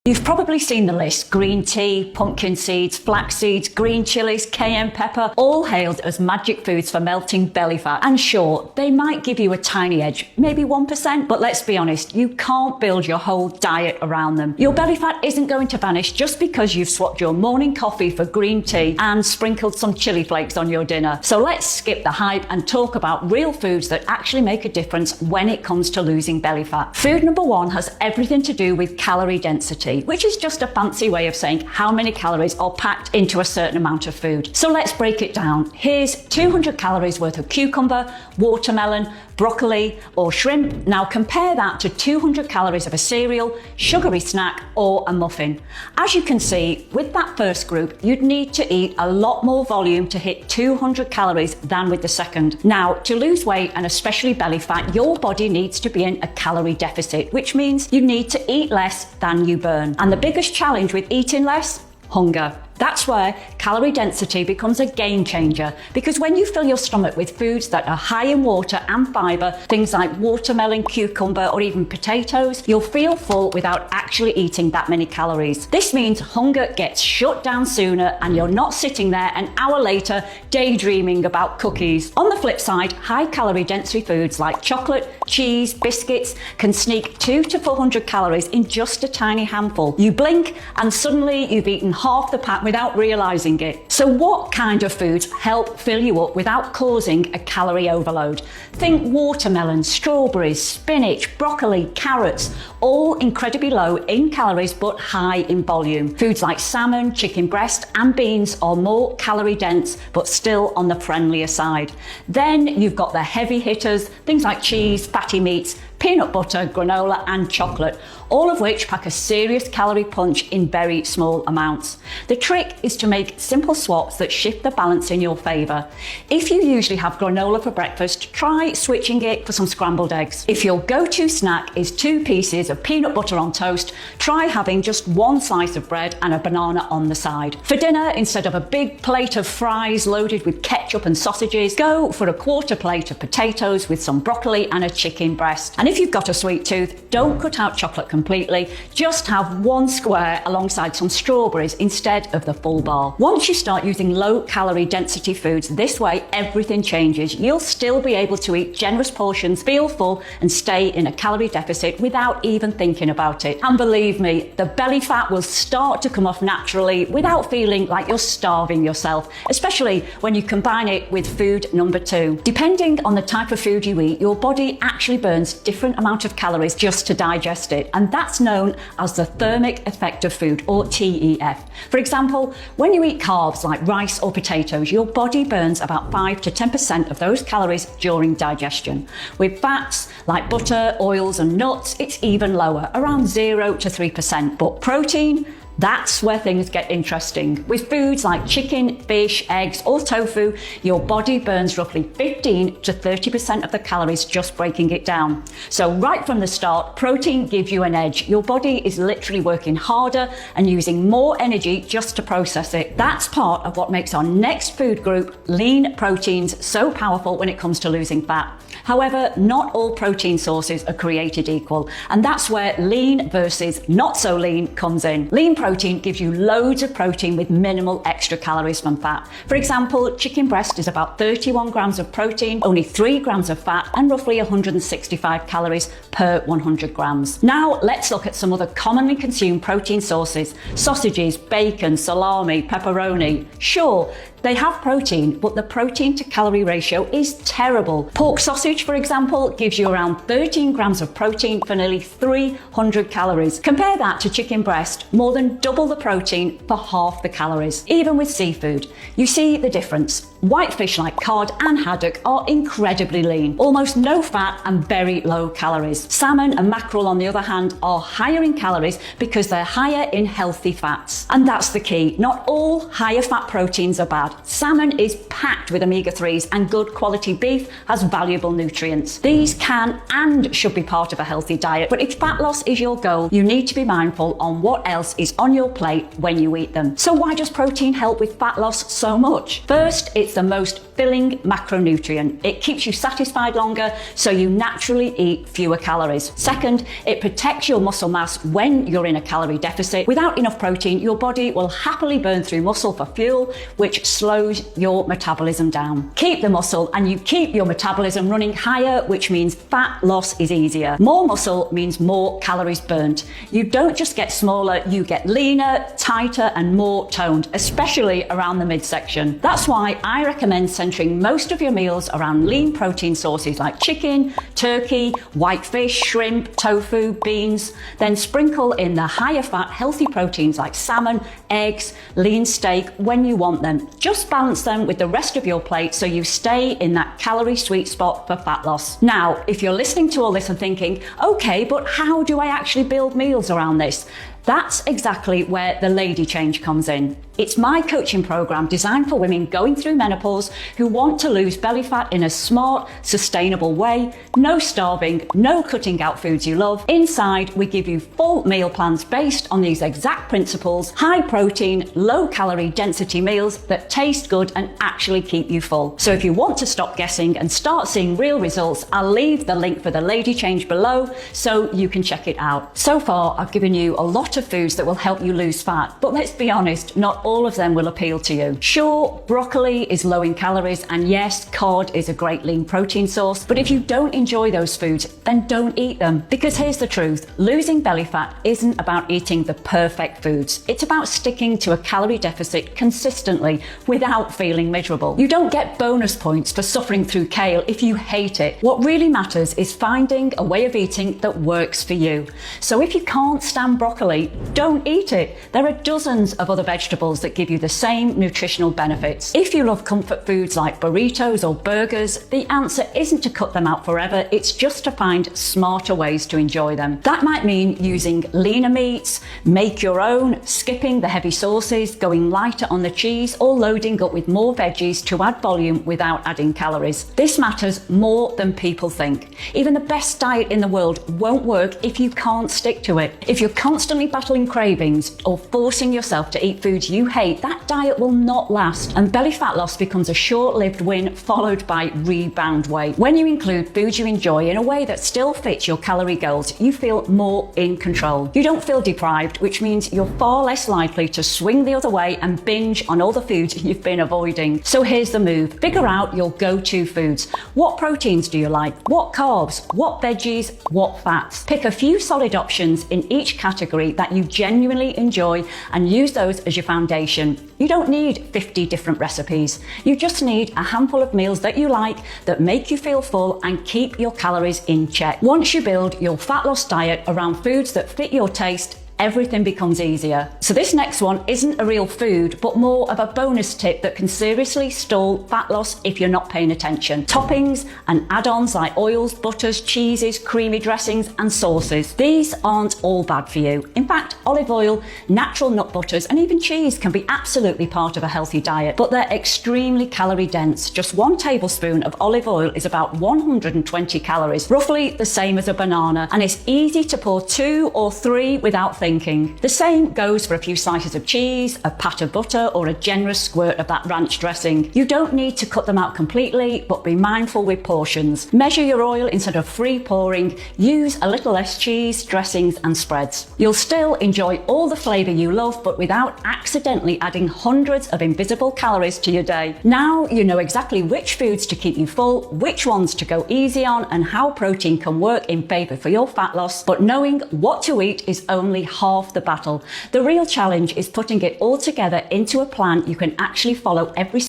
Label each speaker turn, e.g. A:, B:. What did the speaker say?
A: You've probably seen the list: green tea, pumpkin seeds, flax seeds, green chilies, cayenne pepper, all hailed as magic foods for melting belly fat. And sure, they might give you a tiny edge, maybe 1%, but let's be honest, you can't build your whole diet around them. Your belly fat isn't going to vanish just because you've swapped your morning coffee for green tea and sprinkled some chili flakes on your dinner. So let's skip the hype and talk about real foods that actually make a difference when it comes to losing belly fat. Food number one has everything to do with calorie density, which is just a fancy way of saying how many calories are packed into a certain amount of food. So let's break it down. Here's 200 calories worth of cucumber, watermelon, broccoli, or shrimp. Now compare that to 200 calories of a cereal, sugary snack, or a muffin. As you can see, with that first group, you'd need to eat a lot more volume to hit 200 calories than with the second. Now, to lose weight and especially belly fat, your body needs to be in a calorie deficit, which means you need to eat less than you burn. And the biggest challenge with eating less? Hunger. That's where calorie density becomes a game changer, because when you fill your stomach with foods that are high in water and fiber, things like watermelon, cucumber, or even potatoes, you'll feel full without actually eating that many calories. This means hunger gets shut down sooner and you're not sitting there an hour later daydreaming about cookies. On the flip side, high calorie density foods like chocolate, cheese, biscuits can sneak 200 to 400 calories in just a tiny handful. You blink and suddenly you've eaten half the pack without realizing it. So what kind of foods help fill you up without causing a calorie overload? Think watermelon, strawberries, spinach, broccoli, carrots, all incredibly low in calories but high in volume. Foods like salmon, chicken breast, and beans are more calorie dense but still on the friendlier side. Then you've got the heavy hitters, things like cheese, fatty meats, peanut butter, granola, and chocolate, all of which pack a serious calorie punch in very small amounts. The trick is to make simple swaps that shift the balance in your favor. If you usually have granola for breakfast, try switching it for some scrambled eggs. If your go-to snack is 2 pieces of peanut butter on toast, try having just 1 slice of bread and a banana on the side. For dinner, instead of a big plate of fries loaded with ketchup and sausages, go for a quarter plate of potatoes with some broccoli and a chicken breast. And if you've got a sweet tooth, don't cut out chocolate completely, just have 1 square alongside some strawberries instead of the full bar. Once you start using low calorie density foods this way, everything changes. You'll still be able to eat generous portions, feel full, and stay in a calorie deficit without even thinking about it. And believe me, the belly fat will start to come off naturally without feeling like you're starving yourself, especially when you combine it with food number 2. Depending on the type of food you eat, your body actually burns different amount of calories just to digest it, and that's known as the thermic effect of food, or TEF. For example, when you eat carbs like rice or potatoes, your body burns about 5 to 10% of those calories during digestion. With fats like butter, oils, and nuts, it's even lower, around 0 to 3%. But protein, that's where things get interesting. With foods like chicken, fish, eggs, or tofu, your body burns roughly 15 to 30% of the calories just breaking it down. So right from the start, protein gives you an edge. Your body is literally working harder and using more energy just to process it. That's part of what makes our next food group, lean proteins, so powerful when it comes to losing fat. However, not all protein sources are created equal, and that's where lean versus not so lean comes in. Lean protein gives you loads of protein with minimal extra calories from fat. For example, chicken breast is about 31 grams of protein, only 3 grams of fat, and roughly 165 calories per 100 grams. Now let's look at some other commonly consumed protein sources: sausages, bacon, salami, pepperoni. Sure, they have protein, but the protein to calorie ratio is terrible. Pork sausage, for example, gives you around 13 grams of protein for nearly 300 calories. Compare that to chicken breast, more than double the protein for half the calories. Even with seafood, you see the difference. Whitefish like cod and haddock are incredibly lean, almost no fat and very low calories. Salmon and mackerel, on the other hand, are higher in calories because they're higher in healthy fats. And that's the key. Not all higher fat proteins are bad. fat. Salmon is packed with omega-3s, and good quality beef has valuable nutrients. These can and should be part of a healthy diet, but if fat loss is your goal, you need to be mindful on what else is on your plate when you eat them. So why does protein help with fat loss so much? First, it's the most filling macronutrient. It keeps you satisfied longer, so you naturally eat fewer calories. Second, it protects your muscle mass when you're in a calorie deficit. Without enough protein, your body will happily burn through muscle for fuel, which slows your metabolism down. Keep the muscle and you keep your metabolism running higher, which means fat loss is easier. More muscle means more calories burnt. You don't just get smaller, you get leaner, tighter, and more toned, especially around the midsection. That's why I recommend centering most of your meals around lean protein sources like chicken, turkey, white fish, shrimp, tofu, beans. Then sprinkle in the higher fat, healthy proteins like salmon, eggs, lean steak when you want them. Just balance them with the rest of your plate so you stay in that calorie sweet spot for fat loss. Now, if you're listening to all this and thinking, okay, but how do I actually build meals around this? That's exactly where the Lady Change comes in. It's my coaching program designed for women going through menopause who want to lose belly fat in a smart, sustainable way. No starving, no cutting out foods you love. Inside, we give you full meal plans based on these exact principles: high protein, low calorie density meals that taste good and actually keep you full. So if you want to stop guessing and start seeing real results, I'll leave the link for the Lady Change below so you can check it out. So far, I've given you a lot of foods that will help you lose fat, but let's be honest, not all of them will appeal to you. Sure, broccoli is low in calories, and yes, cod is a great lean protein source, but if you don't enjoy those foods, then don't eat them. Because here's the truth, losing belly fat isn't about eating the perfect foods. It's about sticking to a calorie deficit consistently without feeling miserable. You don't get bonus points for suffering through kale if you hate it. What really matters is finding a way of eating that works for you. So if you can't stand broccoli, don't eat it. There are dozens of other vegetables that give you the same nutritional benefits. If you love comfort foods like burritos or burgers, the answer isn't to cut them out forever, it's just to find smarter ways to enjoy them. That might mean using leaner meats, make your own, skipping the heavy sauces, going lighter on the cheese, or loading up with more veggies to add volume without adding calories. This matters more than people think. Even the best diet in the world won't work if you can't stick to it. If you're constantly battling cravings or forcing yourself to eat foods you hate, that diet will not last, and belly fat loss becomes a short-lived win followed by rebound weight. When you include foods you enjoy in a way that still fits your calorie goals, you feel more in control. You don't feel deprived, which means you're far less likely to swing the other way and binge on all the foods you've been avoiding. So here's the move. Figure out your go-to foods. What proteins do you like? What carbs? What veggies? What fats? Pick a few solid options in each category that you genuinely enjoy and use those as your foundation. You don't need 50 different recipes. You just need a handful of meals that you like, that make you feel full and keep your calories in check. Once you build your fat loss diet around foods that fit your taste, everything becomes easier. So this next one isn't a real food, but more of a bonus tip that can seriously stall fat loss if you're not paying attention. Toppings and add-ons like oils, butters, cheeses, creamy dressings, and sauces. These aren't all bad for you. In fact, olive oil, natural nut butters, and even cheese can be absolutely part of a healthy diet, but they're extremely calorie dense. Just 1 tablespoon of olive oil is about 120 calories, roughly the same as a banana, and it's easy to pour 2 or 3 without thinking. The same goes for a few slices of cheese, a pat of butter, or a generous squirt of that ranch dressing. You don't need to cut them out completely, but be mindful with portions. Measure your oil instead of free pouring. Use a little less cheese, dressings, and spreads. You'll still enjoy all the flavor you love, but without accidentally adding hundreds of invisible calories to your day. Now you know exactly which foods to keep you full, which ones to go easy on, and how protein can work in favor for your fat loss. But knowing what to eat is only half the battle. The real challenge is putting it all together into a plan you can actually follow every